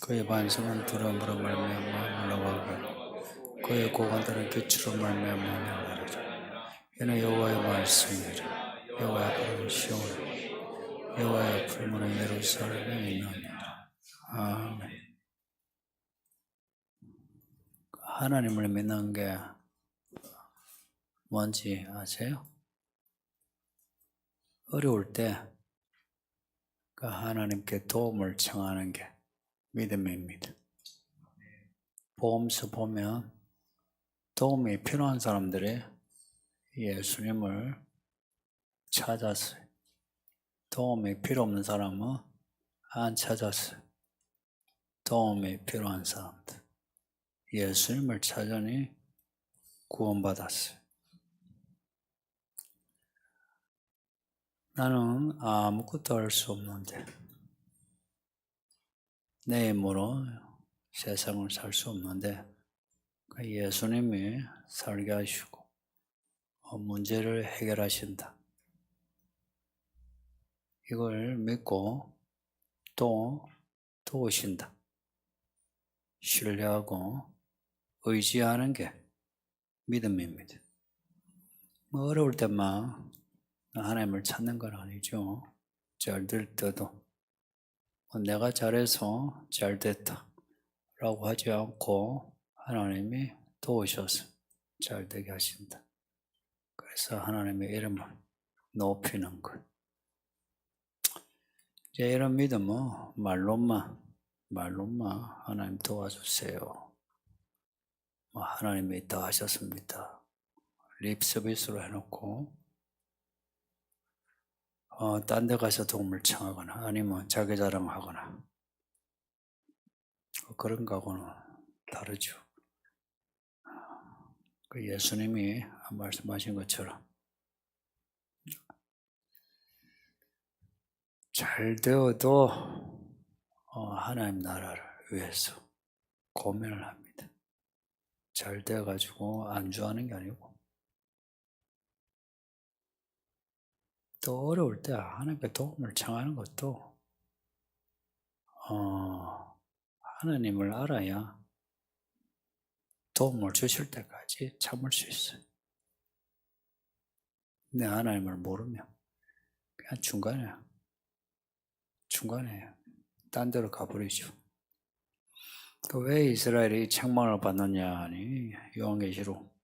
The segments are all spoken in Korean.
그의 반석은 두려움으로 말미암아 올라가고 그의 고관들은 빛으로 말미암아 내리리라. 이는 여호와의 말씀이라. 여호와의 앞으로는 시온을, 여호와의 앞으로는 예루살렘에 있느니라. 아멘. 하나님을 믿는 게 뭔지 아세요? 어려울 때 그 하나님께 도움을 청하는 게 믿음입니다. 보험서 보면 도움이 필요한 사람들이 예수님을 찾았어요. 도움이 필요 없는 사람은 안 찾았어요. 도움이 필요한 사람들 예수님을 찾으니 구원받았어요. 나는 아무것도 할 수 없는데 내 힘으로 세상을 살 수 없는데 예수님이 살게 하시고 문제를 해결하신다. 이걸 믿고 또 도우신다. 신뢰하고 의지하는 게 믿음입니다. 어려울 때만 하나님을 찾는 건 아니죠. 잘 될 때도 내가 잘해서 잘 됐다 라고 하지 않고 하나님이 도우셔서 잘 되게 하신다. 그래서 하나님의 이름을 높이는 것. 이제 이런 믿음은 말로만 하나님 도와주세요. 하나님이 있다 하셨습니다. 립 서비스로 해놓고 딴 데 가서 도움을 청하거나 아니면 자기 자랑하거나 그런 거하고는 다르죠. 예수님이 말씀하신 것처럼 잘 되어도 하나님 나라를 위해서 고민을 합니다. 잘 되어가지고 안주하는 게 아니고 또 어려울 때 하나님께 도움을 청하는 것도 하나님을 알아야 도움을 주실 때까지 참을 수 있어요. 근데 하나님을 모르면 그냥 중간에 딴 데로 가버리죠. 왜 이스라엘이 책망을 받느냐 하니 요한계시록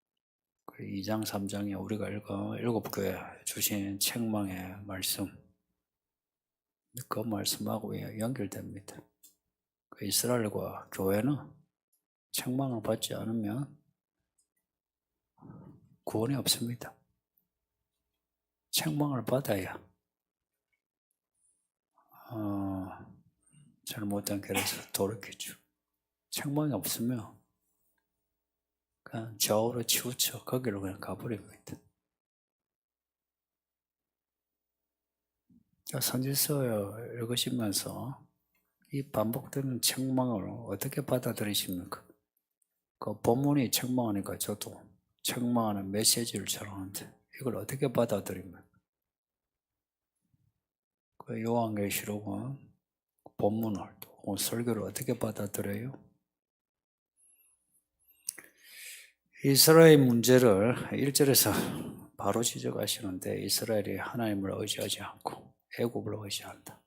2장 3장에 우리가 읽어 7교회 주신 책망의 말씀 그 말씀하고 연결됩니다. 이스라엘과 교회는 책망을 받지 않으면 구원이 없습니다. 책망을 받아야 잘못한 길에서 돌이키죠. 책망이 없으면 그냥 좌우로 치우쳐 거기로 그냥 가버립니다. 선지서 읽으시면서 이 반복되는 책망을 어떻게 받아들이십니까? 그 본문이 책망하니까 저도 책망하는 메시지를 전하는데 이걸 어떻게 받아들입니까? 그 요한계시록은 본문을 또 설교를 어떻게 받아들여요? 이스라엘 문제를 1절에서 바로 지적하시는데 이스라엘이 하나님을 의지하지 않고 애굽을 의지한다.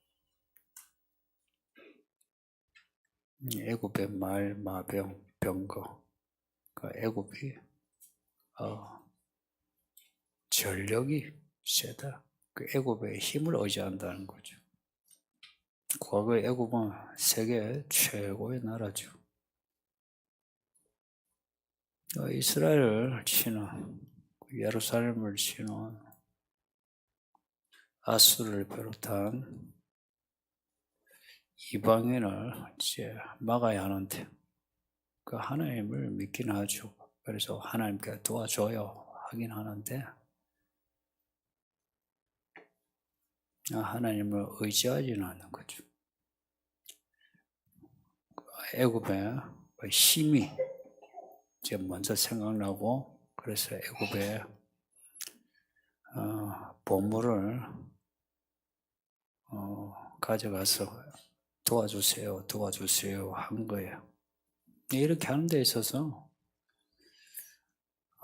애굽의 말, 마병, 병거 그 애굽이 전력이 세다. 그 애굽의 힘을 의지한다는 거죠. 과거 애굽은 세계 최고의 나라죠. 이스라엘을 치는 예루살렘을 치는 아수르를 비롯한 이방인을 이제 막아야 하는데 그 하나님을 믿긴 하죠. 그래서 하나님께 도와줘요 하긴 하는데 하나님을 의지하지는 않는 거죠. 애굽의 힘이 이제 먼저 생각나고 그래서 애굽의 보물을 가져가서 도와주세요, 도와주세요 한 거예요. 이렇게 하는 데 있어서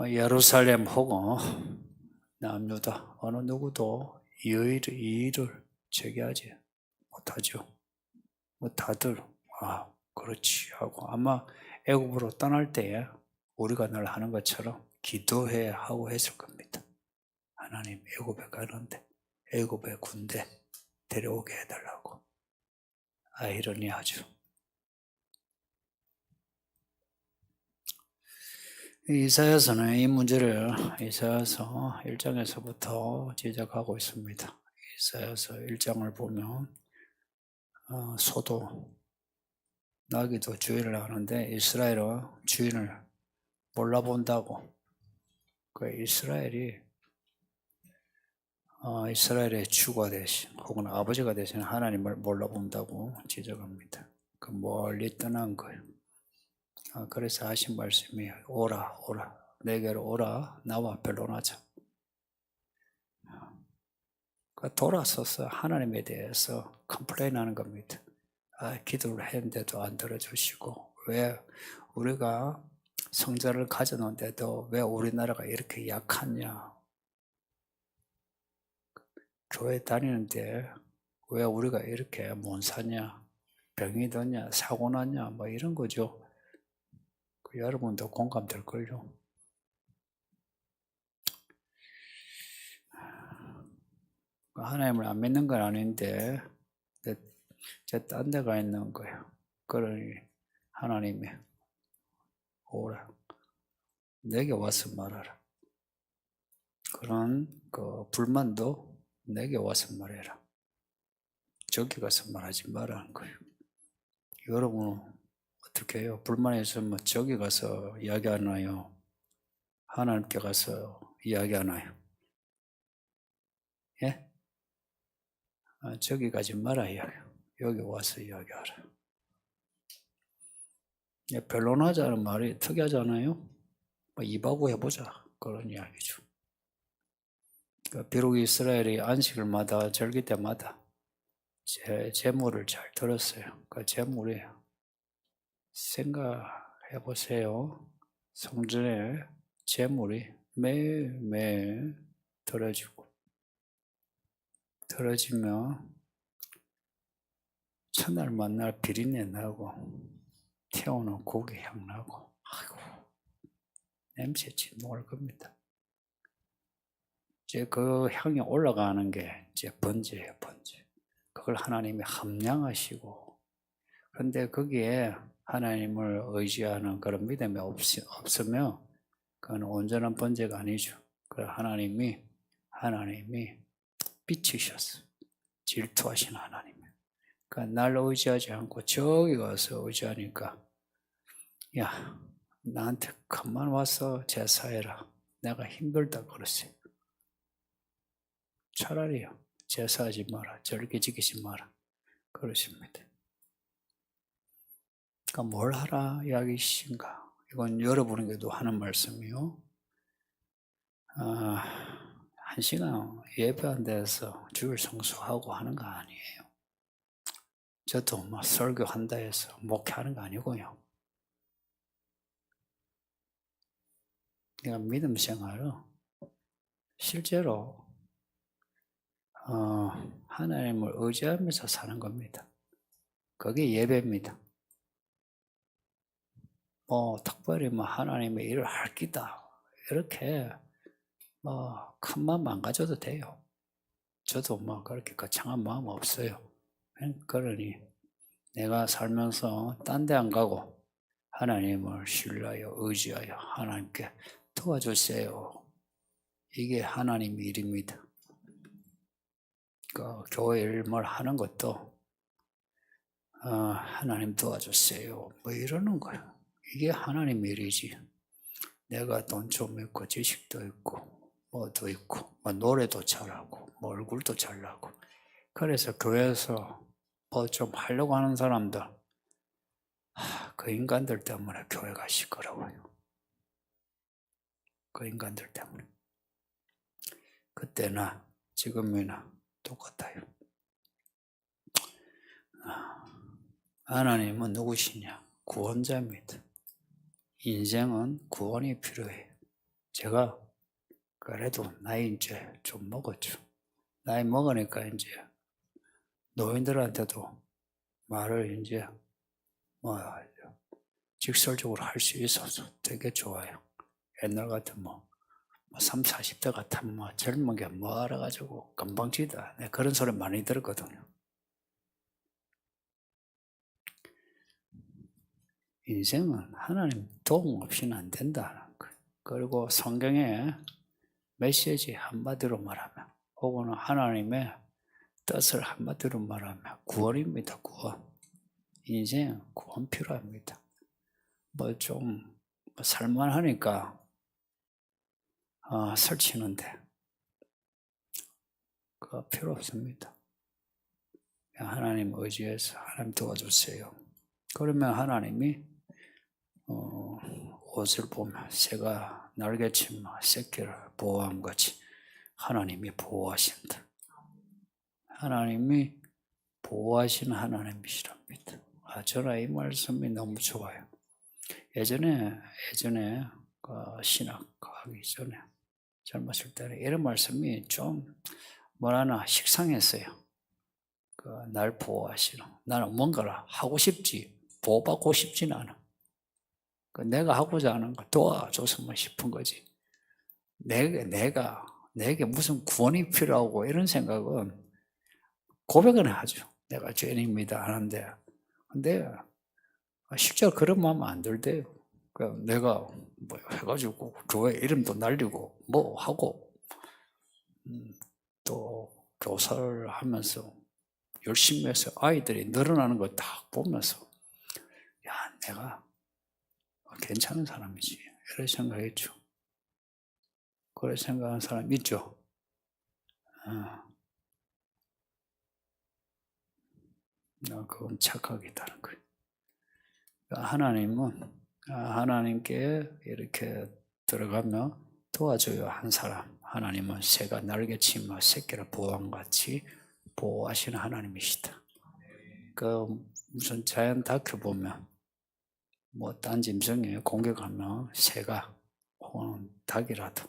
예루살렘 혹은 남유다 어느 누구도 이 일을 제기하지 못하죠. 뭐 다들 그렇지 하고 아마 애굽으로 떠날 때에 우리가 늘 하는 것처럼 기도해 하고 했을 겁니다. 하나님 애굽에 가는데 애굽의 군대 데려오게 해달라고. 아이러니하죠. 이사야서는 이 문제를 이사야서 1장에서부터 지적하고 있습니다. 이사야서 1장을 보면 소도 나귀도 주인을 하는데 이스라엘은 주인을 몰라본다고. 그 이스라엘이 이스라엘의 주가 되신 혹은 아버지가 되신 하나님을 몰라본다고 지적합니다. 그 멀리 떠난 거예요. 그래서 하신 말씀이 오라 오라 내게로 오라 나와 변론하자. 돌아서서 하나님에 대해서 컴플레인하는 겁니다. 기도를 했는데도 안 들어주시고 왜 우리가 성전을 가져놓은데도 왜 우리나라가 이렇게 약하냐. 교회 다니는데 왜 우리가 이렇게 못 사냐. 병이 드냐 사고 났냐 뭐 이런 거죠. 여러분도 공감될걸요. 하나님을 안 믿는 건 아닌데 제 딴 데 가 있는 거예요. 그러니 하나님이 오라 내게 와서 말하라. 그런 불만도 내게 와서 말해라. 저기 가서 말하지 말라는 거예요. 여러분은 어떻게 해요? 불만이 있으면 저기 가서 이야기하나요? 하나님께 가서 이야기하나요? 예? 저기 가지 말아 이야기해요. 여기 와서 이야기하라. 변론하자는 말이 특이하잖아요. 입하고 해보자 그런 이야기죠. 비록 이스라엘이 안식을 마다 절기 때마다 제물을 잘 들었어요. 그 제물이 생각해 보세요. 성전에 제물이 매일매일 들어지면 첫날 만날 비린내 나고 태우는 고기 향 나고 아이고 냄새 진동할 겁니다. 이제 그 향이 올라가는 게 이제 번제예요, 번제. 그걸 하나님이 함량하시고 그런데 거기에 하나님을 의지하는 그런 믿음이 없으면 그건 온전한 번제가 아니죠. 그 하나님이 삐치셨어요. 질투하신 하나님. 그러니까 날 의지하지 않고 저기 가서 의지하니까 야 나한테 그만 와서 제사해라. 내가 힘들다 그랬어요. 차라리요 제사하지 마라. 절기 지키지 마라. 그러십니다. 그러니까 뭘 하라 이야기신가. 이건 여러분에게도 하는 말씀이요. 1시간 예배한 데서 주일 성수하고 하는 거 아니에요. 저도 설교한다 해서 목회하는 거 아니고요. 내가 믿음 생활은 실제로 하나님을 의지하면서 사는 겁니다. 그게 예배입니다. 특별히 하나님의 일을 할 기다 이렇게 큰 마음 안 가져도 돼요. 저도 그렇게 거창한 마음 없어요. 그러니 내가 살면서 딴 데 안 가고 하나님을 신뢰하여 의지하여 하나님께 도와주세요. 이게 하나님 일입니다. 교회 일을 하는 것도 하나님 도와주세요. 이러는 거예요. 이게 하나님 일이지. 내가 돈 좀 있고 지식도 있고 뭐도 있고 노래도 잘하고 얼굴도 잘나고 그래서 교회에서 좀 하려고 하는 사람들 그 인간들 때문에 교회가 시끄러워요. 그 인간들 때문에. 그때나 지금이나 똑같아요. 하나님은 누구시냐? 구원자입니다. 인생은 구원이 필요해요. 제가 그래도 나이 이제 좀 먹었죠. 나이 먹으니까 이제 노인들한테도 말을 이제 직설적으로 할 수 있어서 되게 좋아요. 옛날 같으면 30, 40대 같으면 젊은 게 뭐 알아가지고 금방지다. 네, 그런 소리 많이 들었거든요. 인생은 하나님 도움 없이는 안 된다는 거예요. 그리고 성경의 메시지 한마디로 말하면 혹은 하나님의 뜻을 한마디로 말하면 구원입니다. 구원. 인생 구원 필요합니다. 좀 살만하니까 설치는데 그거 필요 없습니다. 하나님 의지해서 하나님 도와주세요. 그러면 하나님이 옷을 보면 새가 날개치며 새끼를 보호한 것이 하나님이 보호하신다. 하나님이 보호하시는 하나님이시랍니다. 저는 이 말씀이 너무 좋아요. 예전에 신학하기 전에 젊었을 때는 이런 말씀이 좀 식상했어요. 날 보호하시는. 나는 뭔가를 하고 싶지 보호받고 싶지는 않아. 내가 하고자 하는 거 도와줬으면 싶은 거지. 내게 무슨 구원이 필요하고 이런 생각은 고백은 하죠. 내가 죄인입니다 하는데 근데 실제로 그런 마음 안 들대요. 내가 해가지고 교회 이름도 날리고 하고 또 교사를 하면서 열심히 해서 아이들이 늘어나는 걸 딱 보면서 내가 괜찮은 사람이지 이런 생각했죠. 그런 생각하는 사람 있죠. 그건 착각이다는 거예요. 하나님은 하나님께 이렇게 들어가며 도와줘요 한 사람. 하나님은 새가 날개치며 새끼를 보호한 같이 보호하시는 하나님이시다. 무슨 자연 다큐 보면 딴 짐승에 공격하면 새가 혹은 닭이라도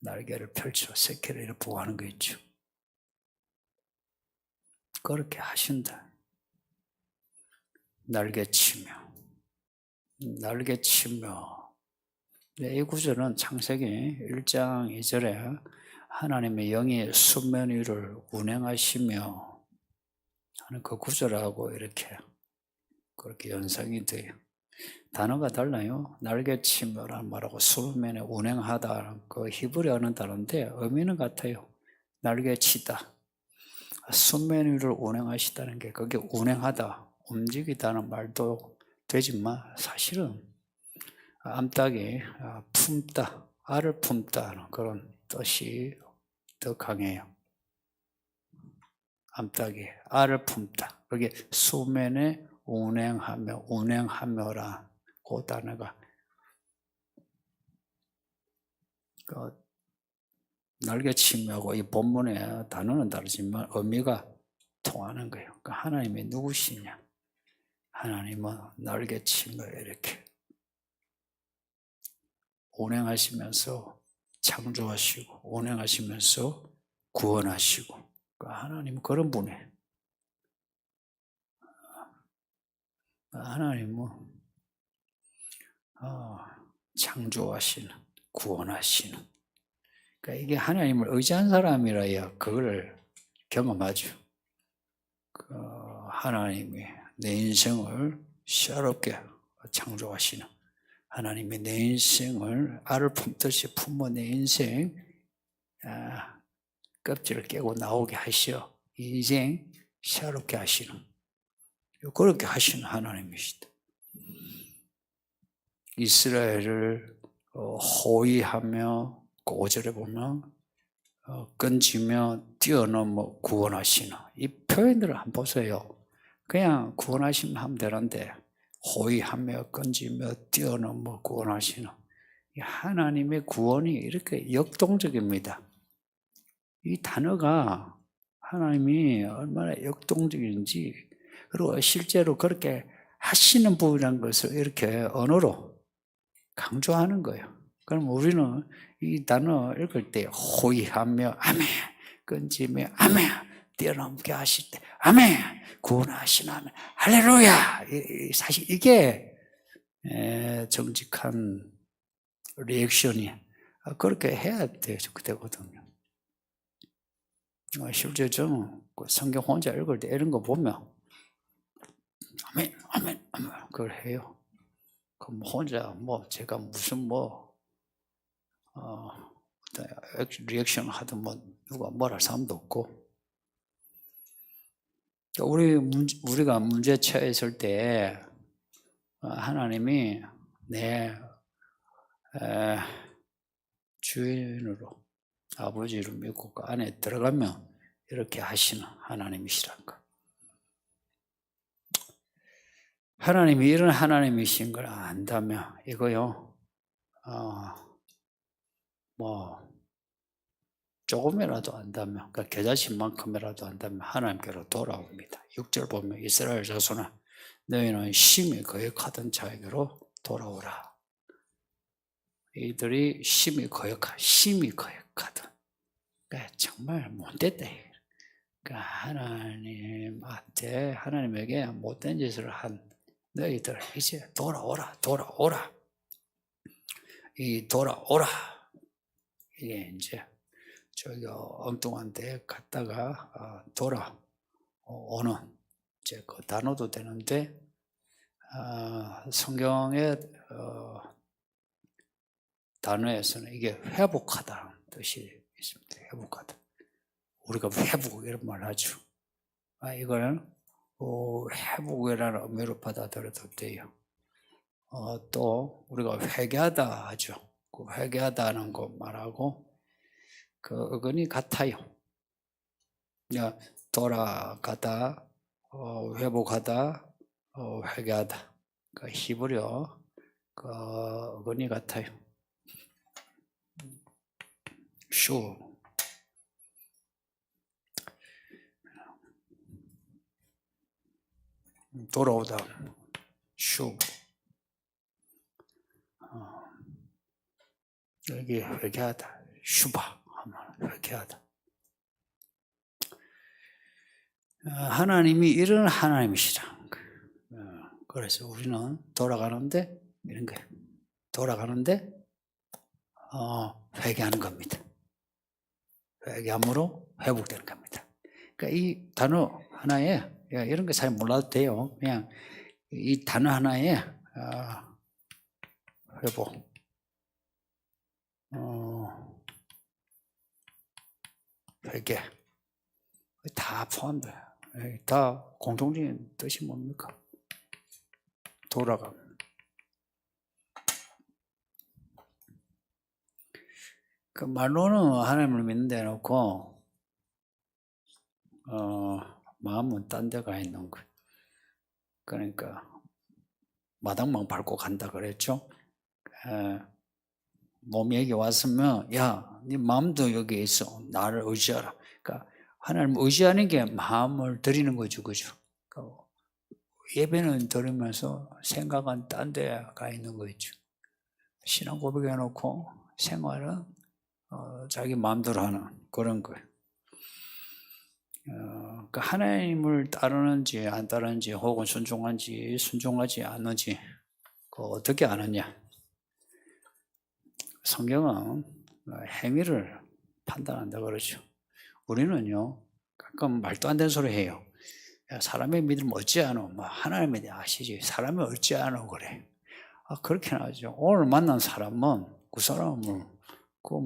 날개를 펼쳐 새끼를 이렇게 보호하는 거 있죠. 그렇게 하신다. 날개치며 이 구절은 창세기 1장 2절에 하나님의 영이 수면 위를 운행하시며 하는 그 구절하고 그렇게 연상이 돼요. 단어가 달라요. 날개치며라는 말하고 수면에 운행하다 그 히브리어는 다른데 의미는 같아요. 날개치다. 수면 위를 운행하시다는 게 그게 운행하다. 움직이다는 말도 되지만 사실은 암탉이 품다, 알을 품다는 그런 뜻이 더 강해요. 암탉이 알을 품다. 그게 수면에 운행하며라 그 단어가 날개치며하고 이 본문의 단어는 다르지만 의미가 통하는 거예요. 그러니까 하나님이 누구시냐? 하나님은 날개치며 이렇게 운행하시면서 창조하시고 운행하시면서 구원하시고 하나님은 그런 분이에요. 하나님은 창조하시는 구원하시는 그러니까 이게 하나님을 의지한 사람이라야 그걸 경험하죠. 하나님이 내 인생을 새롭게 창조하시는 하나님이 내 인생을 알을 품듯이 품어 내 인생 껍질을 깨고 나오게 하시어 인생 새롭게 하시는 그렇게 하시는 하나님이시다. 이스라엘을 호위하며 5절에 보면 끈지며 뛰어넘어 구원하시는 이 표현들을 한번 보세요. 그냥 구원하시면 하면 되는데 호위하며 끈지며 뛰어넘어 구원하시는 하나님의 구원이 이렇게 역동적입니다. 이 단어가 하나님이 얼마나 역동적인지 그리고 실제로 그렇게 하시는 부분이라는 것을 이렇게 언어로 강조하는 거예요. 그럼 우리는 이 단어 읽을 때 호의하며 아멘, 끈지며 아멘, 뛰어넘게 하실 때 아멘, 구원하신 아멘, 할렐루야. 사실 이게 정직한 리액션이 그렇게 해야 되거든요. 실제 저는 성경 혼자 읽을 때 이런 거 보면 아멘, 아멘, 아멘 그걸 해요. 그럼 혼자 제가 무슨 리액션 하든 누가 뭐랄 사람도 없고. 우리가 문제 처했을 때 하나님이 내 주인으로 아버지를 믿고 그 안에 들어가면 이렇게 하시는 하나님이시란 거. 하나님이 이런 하나님이신 걸 안다면 이거요 조금이라도 안다면, 그러니까 겨자씨만큼이라도 안다면 하나님께로 돌아옵니다. 6절 보면 이스라엘 자손아 너희는 심히 거역하던 자에게로 돌아오라. 이들이 심히 거역하던. 그러니까 정말 못됐다. 그러니까 하나님에게 못된 짓을 한 너희들 이제 돌아오라. 이 돌아오라. 이게 이제 저기 엉뚱한 데 갔다가 돌아오는 이제 그 단어도 되는데 성경의 단어에서는 이게 회복하다는 뜻이 있습니다. 회복하다. 우리가 회복 이런 말 하죠. 이걸 회복이라는 의미로 받아들여도 돼요. 또 우리가 회개하다 하죠. 그 회개하다는 거 말하고 그 어근이 같아요. 돌아가다, 회복하다, 회개하다. 그 히브리어 그 어근이 같아요. 슈. 돌아오다. 슈. 여기 회개하다. 슈바. 회개하다. 하나님이 이런 하나님이시라. 그래서 우리는 돌아가는데 이런 거예요. 돌아가는데 회개하는 겁니다. 회개함으로 회복되는 겁니다. 그러니까 이 단어 하나에 이런 거 잘 몰라도 돼요. 그냥 이 단어 하나에 회복, 회개 다 포함돼요. 다 공통적인 뜻이 뭡니까? 돌아감. 그 말로는 하나님을 믿는데 놓고 마음은 딴 데 가 있는 거예요. 그러니까 마당만 밟고 간다 그랬죠. 몸이 여기 왔으면 야, 네 마음도 여기 있어. 나를 의지하라. 그러니까 하나님 의지하는 게 마음을 드리는 거죠. 그죠? 그러니까 예배는 드리면서 생각은 딴 데 가 있는 거 있죠. 신앙 고백해놓고 생활은 자기 마음대로 하는 그런 거예요. 그러니까 하나님을 따르는지 안 따르는지 혹은 순종하지 않는지 어떻게 아느냐. 성경은 행위를 판단한다 그러죠. 우리는요 가끔 말도 안 되는 소리 해요. 야, 사람의 믿음 어찌하노? 하나님에 대해 아시지. 사람이 어찌하노 그래. 그렇게는 하죠. 오늘 만난 사람은 그 사람을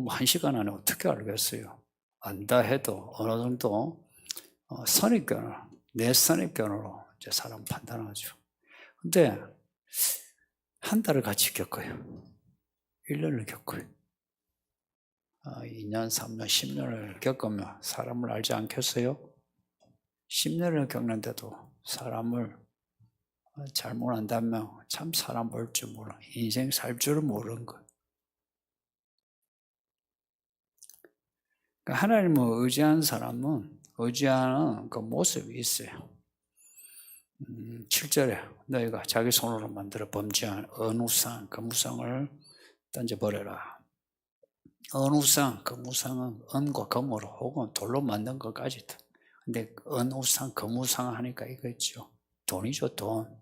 한 시간 안에 어떻게 알겠어요? 안다 해도 어느 정도 선입견을, 내 선입견으로 이제 사람 판단하죠. 근데 한 달을 같이 겪어요. 1년을 겪어요. 2년, 3년, 10년을 겪으면 사람을 알지 않겠어요? 10년을 겪는데도 사람을 잘못 안다면 참 사람 볼 줄 몰라. 인생 살 줄은 모르는 거예요. 그러니까 하나님을 의지하는 사람은 의지하는 그 모습이 있어요. 7절에 너희가 자기 손으로 만들어 범죄한 언우상, 금우상을 던져버려라. 언우상, 금우상은 은과 금으로 혹은 돌로 만든 것까지도. 근데 언우상, 금우상 하니까 이거 있죠. 돈이죠, 돈.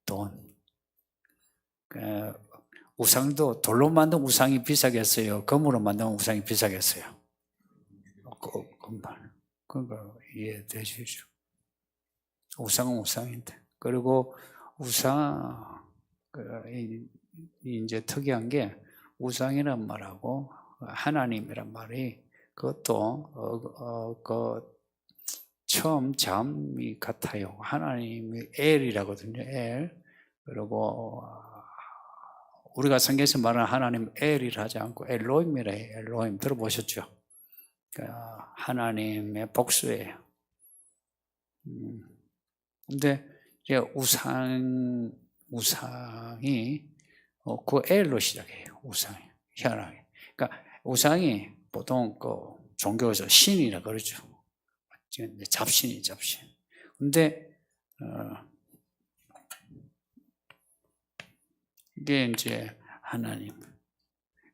돈. 우상도 돌로 만든 우상이 비싸겠어요? 금으로 만든 우상이 비싸겠어요? 금발. 그러니까 이해되시죠? 우상은 우상인데. 그리고 우상, 이제 특이한 게 우상이란 말하고 하나님이란 말이 그것도 처음 잠이 같아요. 하나님이 엘이라거든요. 엘. 그리고 우리가 성경에서 말하는 하나님 엘이라 하지 않고 엘로힘이라 해요. 엘로힘 들어보셨죠? 하나님의 복수예요. 근데 이제 우상이 그 엘로 시작해요. 우상이 희한하게. 그러니까 우상이 보통 그 종교에서 신이라 그러죠. 잡신. 근데 이게 이제 하나님,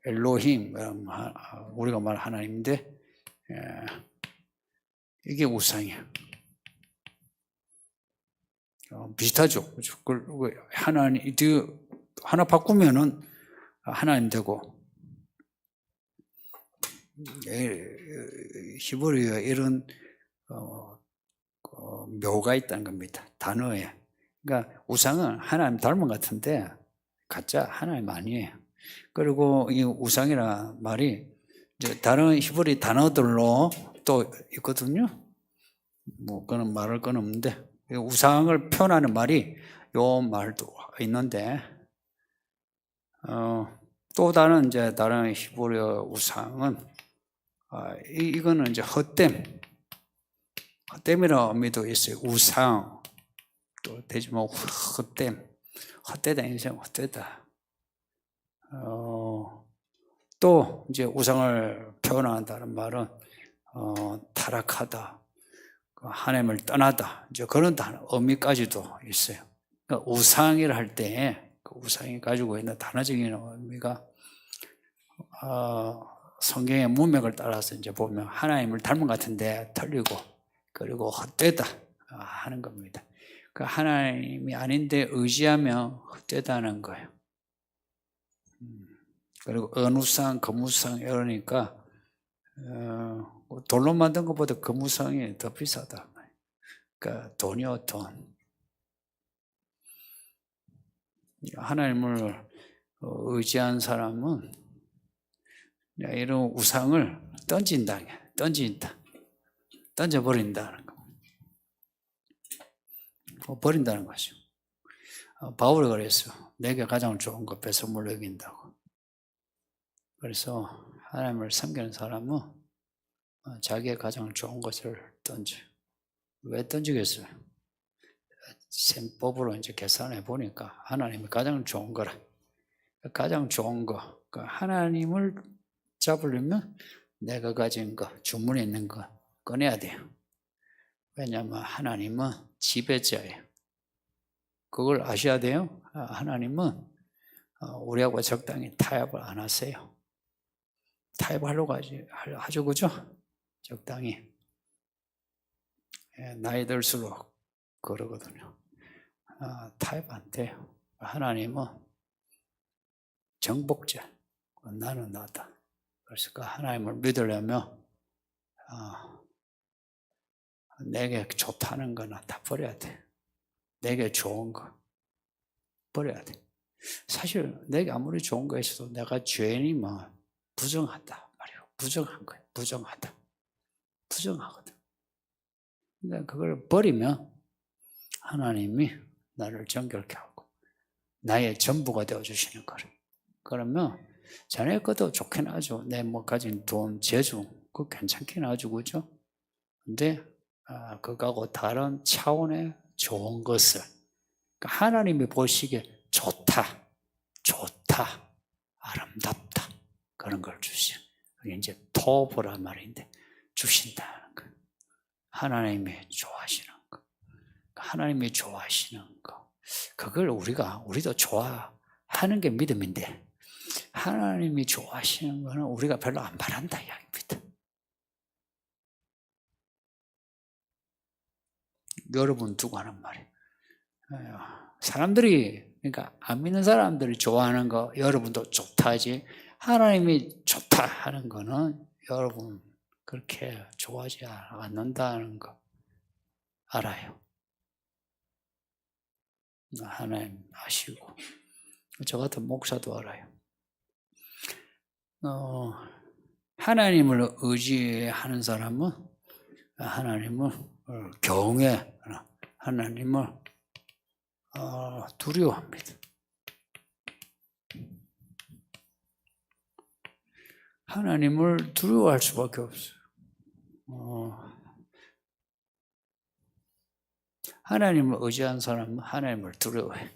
엘로힘, 우리가 말하는 하나님인데 이게 우상이야. 비슷하죠. 하나님, 하나 바꾸면은 하나님 되고, 히브리어에 이런 묘가 있다는 겁니다. 단어에. 그러니까 우상은 하나님 닮은 것 같은데 가짜 하나님 아니에요. 그리고 이 우상이라는 말이 이제 다른 히브리 단어들로 또 있거든요. 뭐 그런 말할 건 없는데 우상을 표현하는 말이 요 말도 있는데 또 다른 히브리어 우상은 이거는 이제 헛됨이라는 의미도 있어요. 우상 또 되지만 헛되다 인생 헛되다. 또 이제 우상을 표현한다는 말은 타락하다, 하나님을 떠나다, 이제 그런 의미까지도 있어요. 그러니까 우상이라 할 때 그 우상이 가지고 있는 단어적인 의미가 성경의 문맥을 따라서 이제 보면 하나님을 닮은 것 같은데 틀리고 그리고 헛되다 하는 겁니다. 그 하나님이 아닌데 의지하면 헛되다는 거예요. 그리고 은우상, 금우상 이러니까 돌로 만든 것보다 금우상이 더 비싸다. 그러니까 돈이요, 돈. 하나님을 의지한 사람은 이런 우상을 던져버린다는 거. 버린다는 거죠. 바울이 그랬어요. 내게 가장 좋은 거 배설물로 여긴다고. 그래서 하나님을 섬기는 사람은 자기의 가장 좋은 것을 던져요. 왜 던지겠어요? 셈법으로 이제 계산해 보니까 하나님이 가장 좋은 거라. 가장 좋은 거. 하나님을 잡으려면 내가 가진 거, 주문에 있는 거 꺼내야 돼요. 왜냐하면 하나님은 지배자예요. 그걸 아셔야 돼요. 하나님은 우리하고 적당히 타협을 안 하세요. 타협하려고 하죠, 그죠? 적당히. 나이 들수록 그러거든요. 타협 안 돼요. 하나님은 정복자. 나는 나다. 그래서 그 하나님을 믿으려면 내게 좋다는 거나 다 버려야 돼. 내게 좋은 거 버려야 돼. 사실 내게 아무리 좋은 거 있어도 내가 죄인이면 부정한다 말이에요. 부정한 거예요. 부정하거든. 근데 그걸 버리면 하나님이 나를 정결케 하고 나의 전부가 되어주시는 거예요. 그러면 자네 것도 좋긴 하죠. 내 뭐 가진 돈, 재주, 그거 괜찮긴 하죠. 그죠? 근데 그거하고 다른 차원의 좋은 것을 그러니까 하나님이 보시기에 좋다, 아름답다 그런 걸 주시죠. 그게 이제 토보란 말인데 주신다는 거예요. 하나님이 좋아하시는 거. 하나님이 좋아하시는 거. 그걸 우리도 좋아하는 게 믿음인데, 하나님이 좋아하시는 거는 우리가 별로 안 바란다 이야기입니다. 여러분 두고 하는 말이에요. 사람들이, 그러니까 안 믿는 사람들이 좋아하는 거 여러분도 좋다 하지, 하나님이 좋다 하는 거는 여러분 그렇게 좋아하지 않는다는 거 알아요. 하나님 아시고, 저 같은 목사도 알아요. 하나님을 의지하는 사람은 하나님을 경외, 하나님을 두려워합니다. 하나님을 두려워할 수밖에 없어요. 하나님을 의지한 사람은 하나님을 두려워해.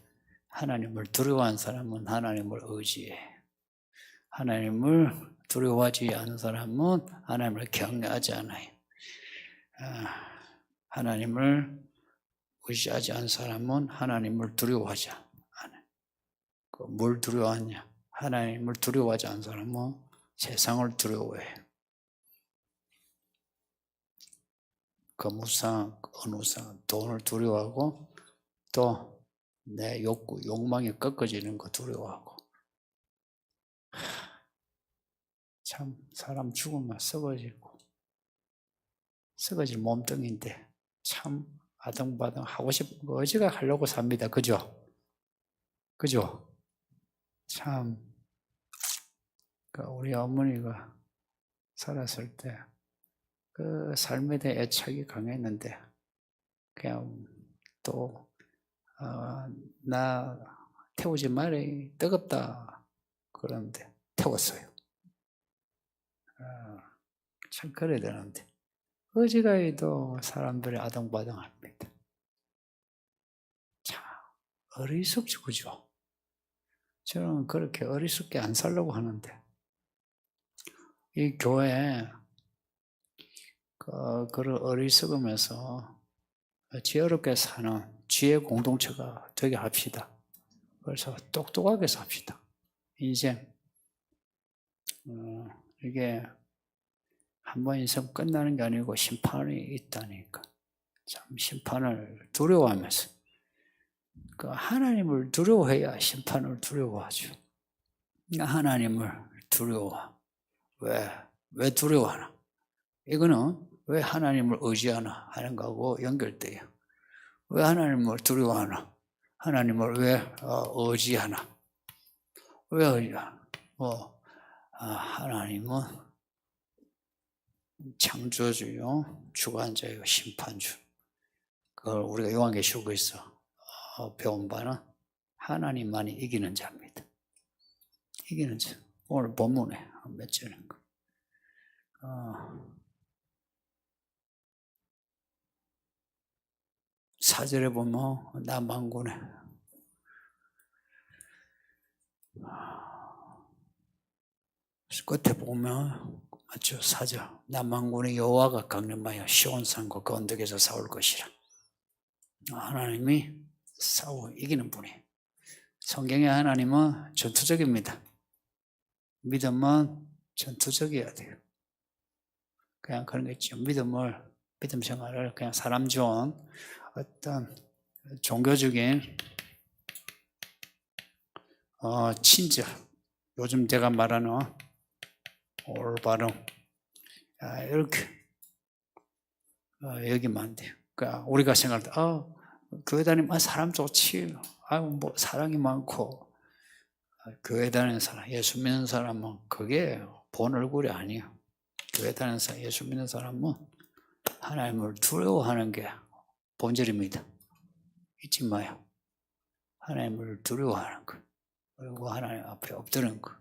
하나님을 두려워한 사람은 하나님을 의지해. 하나님을 두려워하지 않은 사람은 하나님을 경외하지 않아요. 하나님을 의지하지 않은 사람은 하나님을 두려워하지 않아요. 뭘 두려워하냐? 하나님을 두려워하지 않은 사람은 세상을 두려워해. 거무상, 언우상, 돈을 두려워하고, 또 내 욕망이 꺾어지는 거 두려워하고. 참 사람 죽으면 썩어질 몸뚱인데 참 아등바등 하고 싶은 거 어지가 하려고 삽니다. 그죠? 참 우리 어머니가 살았을 때 그 삶에 대해 애착이 강했는데, 그냥 또 나 태우지 말이 뜨겁다 그러는데 태웠어요. 참 그래야 되는데 어지간히도 사람들이 아등바등합니다. 참 어리석죠, 그죠? 저는 그렇게 어리석게 안 살려고 하는데, 이 교회에 그를 어리석으면서 지혜롭게 사는 지혜 공동체가 되게 합시다. 그래서 똑똑하게 삽시다. 인생 이게 한번 인생 끝나는 게 아니고 심판이 있다니까. 참 심판을 두려워하면서, 하나님을 두려워해야 심판을 두려워하죠. 하나님을 두려워. 왜 두려워하나? 이거는 왜 하나님을 의지하나 하는 거하고 연결돼요. 왜 하나님을 두려워하나? 하나님을 왜 의지하나? 왜 의지하나? 하나님은 창조주요, 주관자요, 심판주. 그걸 우리가 요한계시록에서 배운 바는 하나님만이 이기는 자입니다. 이기는 자. 오늘 본문에 몇 절인가? 4절에 보면 남한군에 끝에 보면 맞죠? 4절 남한군의 여호와가 강림하여 시온산과 그 언덕에서 싸울 것이라. 하나님이 이기는 분이에요. 성경의 하나님은 전투적입니다. 믿음은 전투적이어야 돼요. 그냥 그런 게 있죠. 믿음 생활을 그냥 사람 좋은 어떤 종교적인 친절, 요즘 제가 말하는 올바름, 이렇게 여기면 안 돼요. 그러니까 우리가 생각할 때 교회 다니면 사람 좋지, 뭐 사랑이 많고, 교회 다니는 사람, 예수 믿는 사람은 그게 본 얼굴이 아니에요. 교회 다니는 사람, 예수 믿는 사람은 하나님을 두려워하는 게 본질입니다. 잊지 마요. 하나님을 두려워하는 것, 그리고 하나님 앞에 엎드리는 것,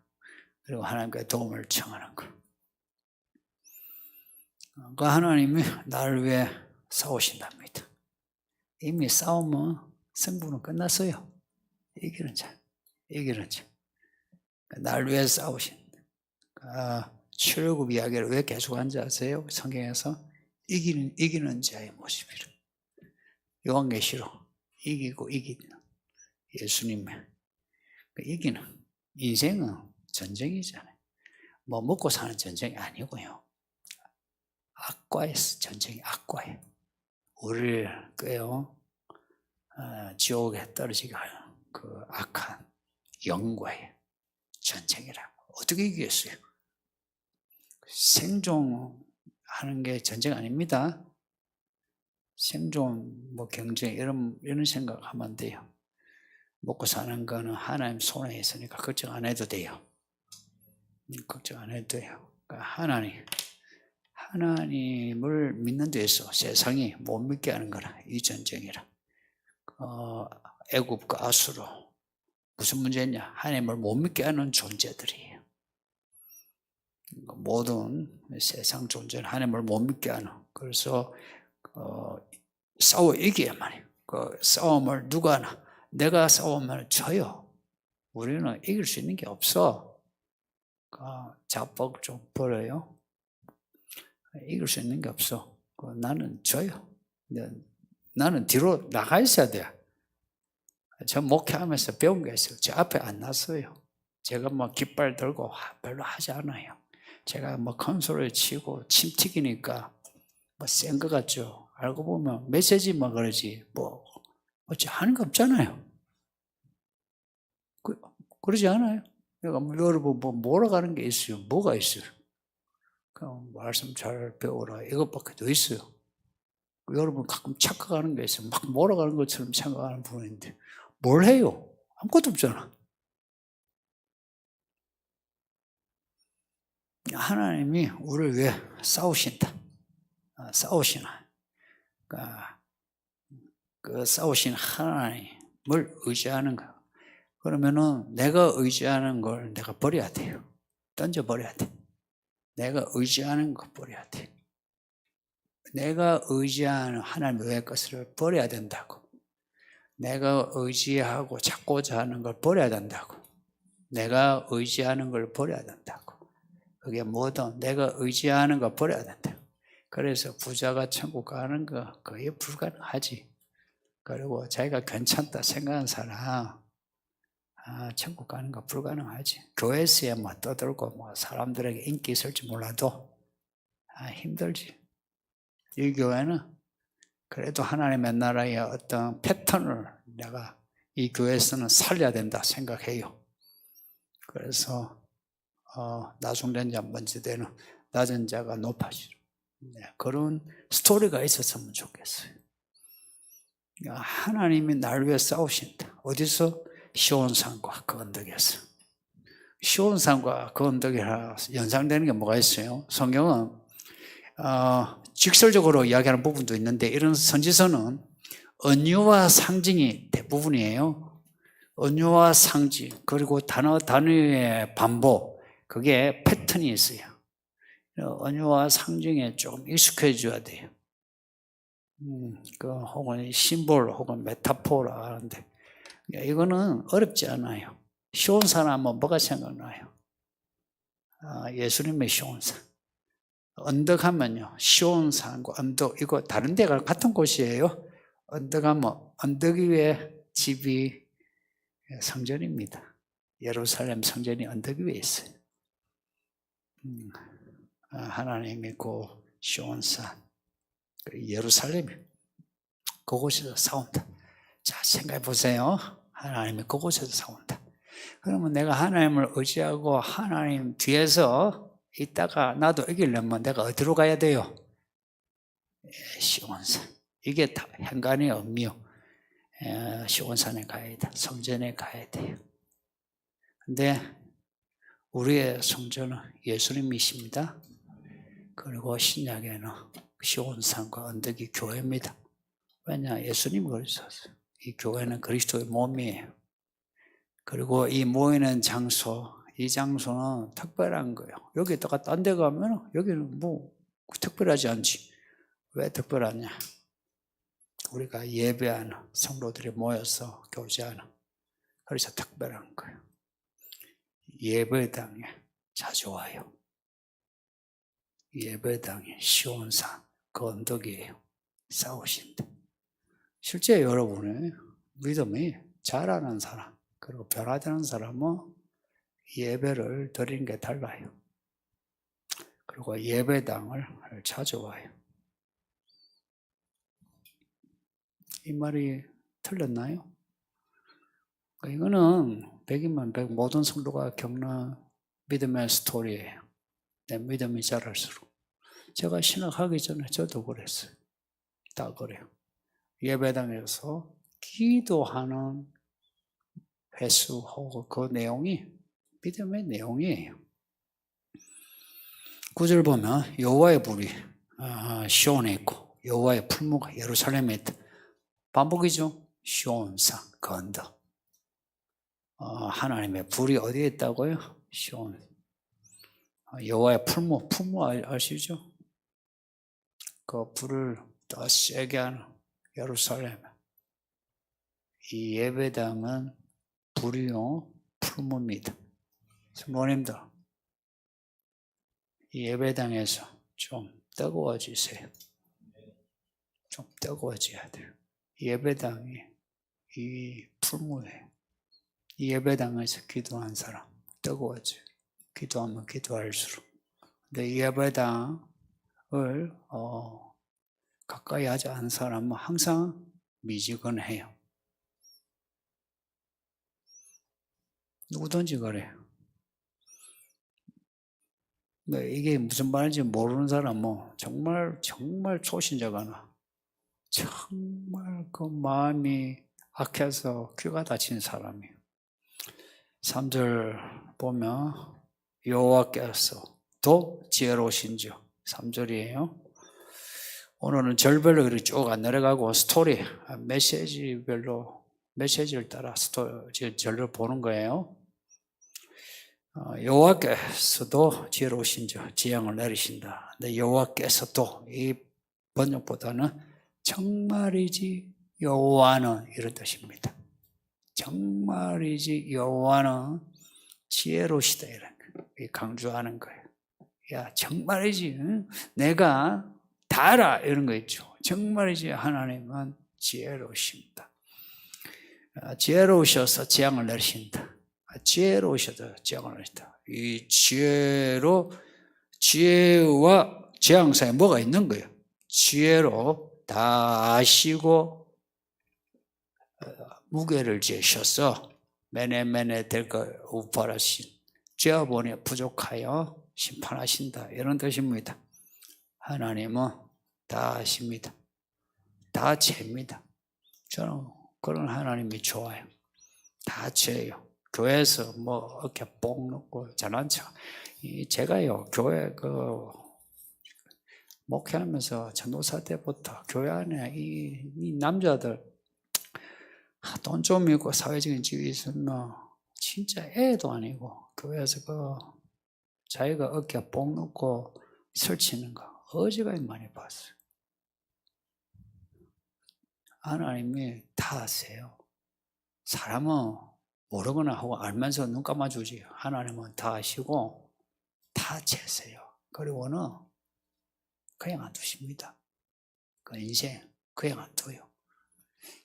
그리고 하나님께 도움을 청하는 것. 그 하나님이 나를 위해 싸우신답니다. 이미 싸우면 승부는 끝났어요. 이기는 자. 나를 위해 싸우신. 출애굽 이야기를 왜 계속 하는지 아세요? 성경에서 이기는 자의 모습이라. 요한계시록 이기고 이기는 예수님의 이기는 인생은 전쟁이잖아요. 뭐 먹고 사는 전쟁이 아니고요. 악과의 전쟁이 악과예요. 우리를 지옥에 떨어지게 하는 그 악한 영과의 전쟁이라. 어떻게 이기겠어요? 생존하는 게 전쟁 아닙니다. 생존, 경쟁 이런 생각하면 안 돼요. 먹고 사는 거는 하나님 손에 있으니까 걱정 안 해도 돼요. 걱정 안 해도 돼요. 그러니까 하나님을 믿는 데서 세상이 못 믿게 하는 거라. 이 전쟁이라. 애굽과 아수르 무슨 문제냐? 하나님을 못 믿게 하는 존재들이에요. 모든 세상 존재는 하나님을 못 믿게 하는. 그래서 싸워 이겨야만 해요. 그 싸움을 누가 하나? 내가 싸우면 져요. 우리는 이길 수 있는 게 없어. 자뻑 좀 버려요. 이길 수 있는 게 없어. 나는 져요. 나는 뒤로 나가 있어야 돼. 저 목회하면서 배운 게 있어요. 제 앞에 안 났어요. 제가 깃발 들고 별로 하지 않아요. 제가 큰 소리 치고 침 튀기니까 센 것 같죠. 알고 보면 메시지만 그러지 어찌 하는 거 없잖아요. 그러지 않아요. 내가 여러분 몰아가는 게 있어요. 뭐가 있어요? 그냥 말씀 잘 배워라. 이것밖에 더 있어요. 여러분 가끔 착각하는 게 있어요. 막 몰아가는 것처럼 생각하는 분인데 뭘 해요? 아무것도 없잖아. 하나님이 우리를 위해 싸우신다. 싸우시나. 그러니까 그 싸우신 하나님을 의지하는 거야. 그러면은 내가 의지하는 걸 내가 버려야 돼요. 던져버려야 돼. 내가 의지하는 거 버려야 돼. 내가 의지하는 하나님 외의 것을 버려야 된다고. 내가 의지하고 찾고자 하는 걸 버려야 된다고. 내가 의지하는 걸 버려야 된다고. 그게 뭐든 내가 의지하는 거 버려야 된다. 그래서 부자가 천국 가는 거 거의 불가능하지. 그리고 자기가 괜찮다 생각하는 사람 천국 가는 거 불가능하지. 교회에서야 떠들고 사람들에게 인기 있을지 몰라도 힘들지. 이 교회는 그래도 하나님의 나라의 어떤 패턴을 내가 이 교회에서는 살려야 된다 생각해요. 그래서 나중된 자 먼저 되는 낮은 자가 높아지는 그런 스토리가 있었으면 좋겠어요. 하나님이 날 위해 싸우신다. 어디서? 시온산과 그 언덕에서. 시온산과 그 언덕에 연상되는 게 뭐가 있어요? 성경은 직설적으로 이야기하는 부분도 있는데 이런 선지서는 은유와 상징이 대부분이에요. 은유와 상징 그리고 단어의 반복 그게 패턴이 있어요. 은유와 상징에 조금 익숙해져야 돼요. 혹은 심볼 혹은 메타포라 하는데 이거는 어렵지 않아요. 시온산 하면 뭐가 생각나요? 예수님의 시온산. 언덕 하면요. 시온산과 언덕 이거 다른 데가 같은 곳이에요. 언덕 하면 언덕 위에 집이 성전입니다. 예루살렘 성전이 언덕 위에 있어요. 하나님이 그 시온산 예루살렘이 그곳에서 싸운다. 자 생각해 보세요. 하나님이 그곳에서 싸운다. 그러면 내가 하나님을 의지하고 하나님 뒤에서 있다가 나도 이기려면 내가 어디로 가야 돼요? 시온산. 이게 다 행간의 의미요. 시온산에 가야 돼. 성전에 가야 돼요. 근데 우리의 성전은 예수님이십니다. 그리고 신약에는 시온산과 언덕이 교회입니다. 왜냐? 예수님이 그러셨어요. 이 교회는 그리스도의 몸이에요. 그리고 이 모이는 장소, 이 장소는 특별한 거예요. 여기다가 딴 데 가면 여기는 특별하지 않지. 왜 특별하냐? 우리가 예배하는 성도들이 모여서 교제하는 그래서 특별한 거예요. 예배당에 자주 와요. 예배당에 시온산 그 언덕이에요. 싸우신다. 실제 여러분의 믿음이 자라는 사람, 그리고 변화되는 사람은 예배를 드리는 게 달라요. 그리고 예배당을 찾아와요. 이 말이 틀렸나요? 이거는 100이면 100 모든 성도가 겪는 믿음의 스토리예요. 내 믿음이 자랄수록. 제가 신학하기 전에 저도 그랬어요. 다 그래요. 예배당에서 기도하는 횟수하고 그 내용이 믿음의 내용이에요. 9절 보면 여호와의 불이 시온에 있고 여호와의 풀무가 예루살렘에 있다. 반복이죠. 시온산, 그 언덕. 하나님의 불이 어디에 있다고요? 시온. 여호와의 풀무 아시죠? 그 불을 더 세게 하는 예루살렘. 이 예배당은 불이요 풀무입니다. 성도님들, 이 예배당에서 좀 뜨거워지세요. 좀 뜨거워져야 돼요. 예배당이 이 풀무예요. 이 예배당에서 기도한 사람 뜨거워져요. 기도하면 기도할수록. 근데 이 예배당을 가까이 하지 않은 사람은 항상 미지근해요. 누구든지 그래요. 이게 무슨 말인지 모르는 사람은 정말 초신자거나 정말 그 마음이 악해서 귀가 닫힌 사람이에요. 3절 보면 여호와께서도 지혜로우신지요. 3절이에요. 오늘은 절별로 이렇게 쭉 안 내려가고 스토리, 메시지를 따라 절을 보는 거예요. 여호와께서도 지혜로우신지요. 지형을 내리신다. 근데 여호와께서도 이 번역보다는 정말이지 여호와는 이런 뜻입니다. 정말이지 여호와는 지혜로우시다 이런 거 강조하는 거예요. 야 정말이지 내가 다 알아 이런 거 있죠. 정말이지 하나님은 지혜로우십니다. 지혜로우셔서 재앙을 내리신다. 지혜로우셔서 재앙을 내리신다. 이 지혜와 재앙 사이에 뭐가 있는 거예요? 지혜로 다 아시고 무게를 지으셔서 매네 될거 우파라신 죄업원에 부족하여 심판하신다 이런 뜻입니다. 하나님은 다 아십니다. 다 죄입니다. 저는 그런 하나님이 좋아요. 다 죄예요. 교회에서 뭐 이렇게 뽕 넣고 잘난 척. 제가요 교회 목회하면서 전도사 때부터 교회 안에 이 남자들 돈 좀 있고 사회적인 지위 있으면 진짜 애도 아니고 교회에서 자기가 어깨에 뽕 넣고 설치는 거 어지간히 많이 봤어요. 하나님이 다 아세요. 사람은 모르거나 하고 알면서 눈 감아주지. 하나님은 다 아시고 다 재세요. 그리고는 그냥 안 두십니다. 그 인생 그냥 안 둬요.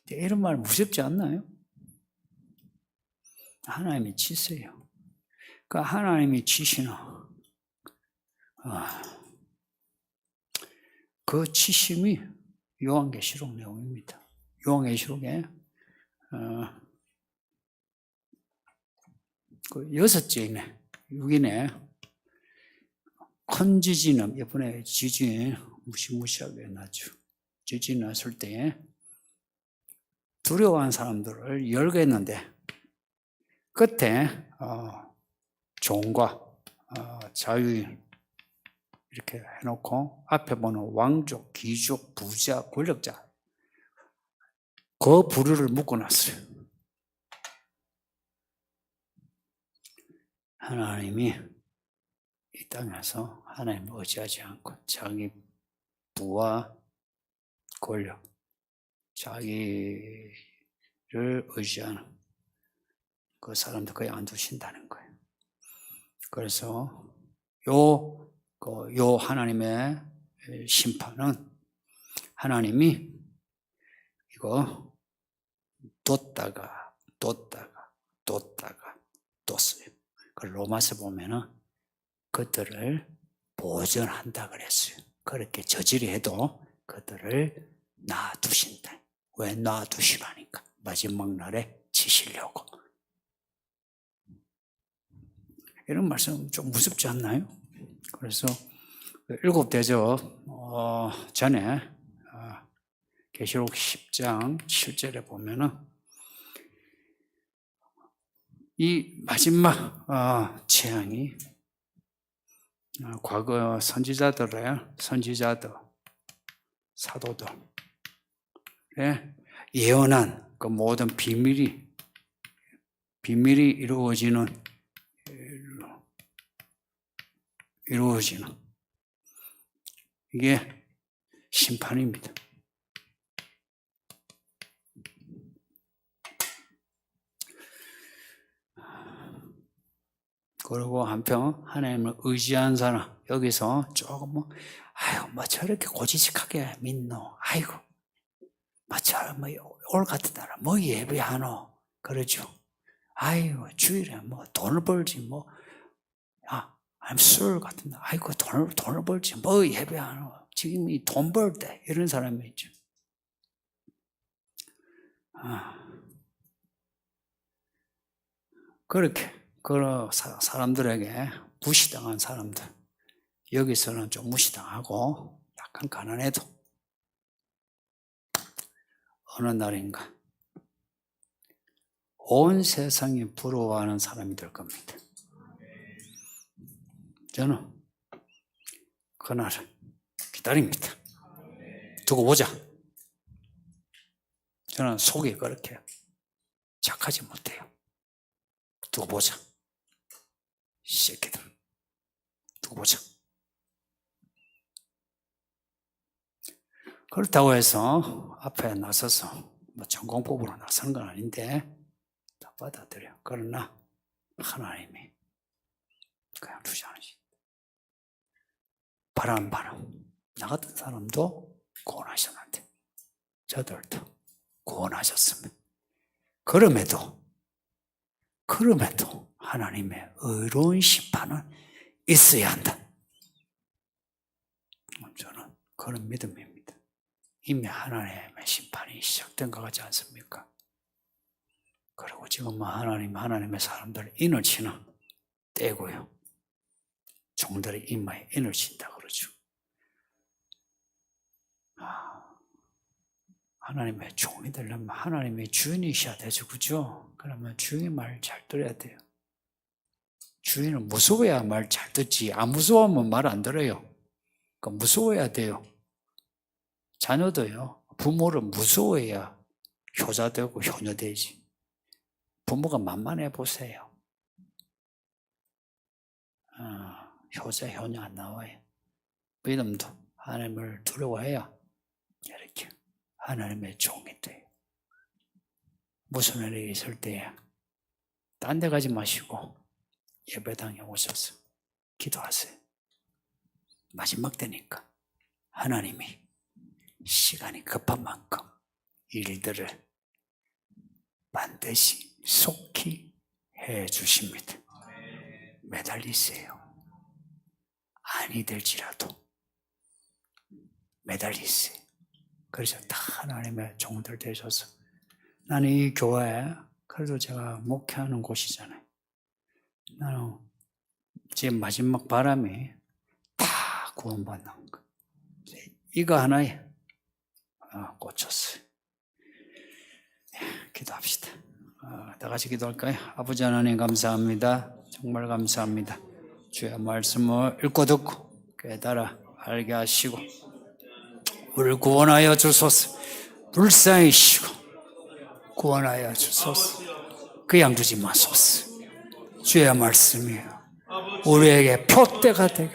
이런 말 무섭지 않나요? 하나님이 치세요. 그 하나님이 치시는 그 치심이 요한계시록 내용입니다. 요한계시록에 그 6째이네 6이네 큰 지진은 이번에 지진 무시무시하게 났죠. 지진 났을 때 두려워한 사람들을 열게 했는데 끝에 종과 자유인 이렇게 해놓고 앞에 보는 왕족, 귀족, 부자, 권력자 그 부류를 묶어놨어요. 하나님이 이 땅에서 하나님을 의지하지 않고 자기 부와 권력, 자기를 의지하는 그 사람들 거의 안 두신다는 거예요. 그래서 요 하나님의 심판은 하나님이 이거 뒀다가 뒀어요. 그 로마서 보면은 그들을 보존한다 그랬어요. 그렇게 저질이 해도 그들을 놔두신다. 왜 놔두시라니까? 마지막 날에 치시려고. 이런 말씀 좀 무섭지 않나요? 그래서 7 대접 전에 계시록 10장 7절에 보면은 이 마지막 재앙이 과거 선지자들, 사도들의 예언한 그 모든 비밀이 이루어지는 이게 심판입니다. 그리고 한편 하나님을 의지한 사람, 여기서 조금 뭐 저렇게 고지식하게 믿노, 아이고 올 같은 나라 뭐 예배하노, 그러죠. 아이고 주일에 뭐 돈을 벌지 술 같은 날, 아이고 돈을 벌지 뭐 예배하노, 지금 이 돈 벌 때, 이런 사람이 있죠. 그렇게 그 사람들에게 무시당한 사람들, 여기서는 좀 무시당하고 약간 가난해도 어느 날인가 온 세상이 부러워하는 사람이 될 겁니다. 저는 그날을 기다립니다. 두고 보자. 저는 속이 그렇게 착하지 못해요. 두고 보자. 새끼들, 두고 보자. 그렇다고 해서 앞에 나서서 전공법으로 나서는 건 아닌데 다 받아들여. 그러나 하나님이 그냥 두지 않으시. 바람 나 같은 사람도 구원하셨는데 저들도 구원하셨습니다. 그럼에도 하나님의 의로운 심판은 있어야 한다. 저는 그런 믿음입니다. 이미 하나님의 심판이 시작된 것 같지 않습니까? 그리고 지금 하나님의 사람들 인을 치는 때고요. 종들의 이마에 인을 친다 그러죠. 하나님의 종이 되려면 하나님의 주인이셔야 되죠. 그죠? 그러면 주인의 말 잘 들어야 돼요. 주인은 무서워야 말 잘 듣지. 안 무서우면 말 안 들어요. 그러니까 무서워야 돼요. 자녀도요. 부모를 무서워해야 효자되고 효녀되지. 부모가 만만해 보세요. 효자, 효녀 안 나와요. 믿음도 하나님을 두려워해야 이렇게 하나님의 종이 돼요. 무슨 일이 있을 때 딴 데 가지 마시고 예배당에 오셔서 기도하세요. 마지막 때니까 하나님이 시간이 급한 만큼 일들을 반드시 속히 해 주십니다. 매달리세요. 아니 될지라도 매달리세요. 그래서 다 하나님의 종들 되셔서, 나는 이 교회 그래도 제가 목회하는 곳이잖아요. 나는 지금 마지막 바람이 다 구원받는 거. 이거 하나에 꽂혔어요. 기도합시다. 다 같이 기도할까요? 아버지 하나님 감사합니다. 정말 감사합니다. 주의 말씀을 읽고 듣고 깨달아 알게 하시고 우리를 구원하여 주소서. 불쌍히시고 구원하여 주소서. 그냥 두지 마소서. 주의 말씀이 우리에게 표대가 되게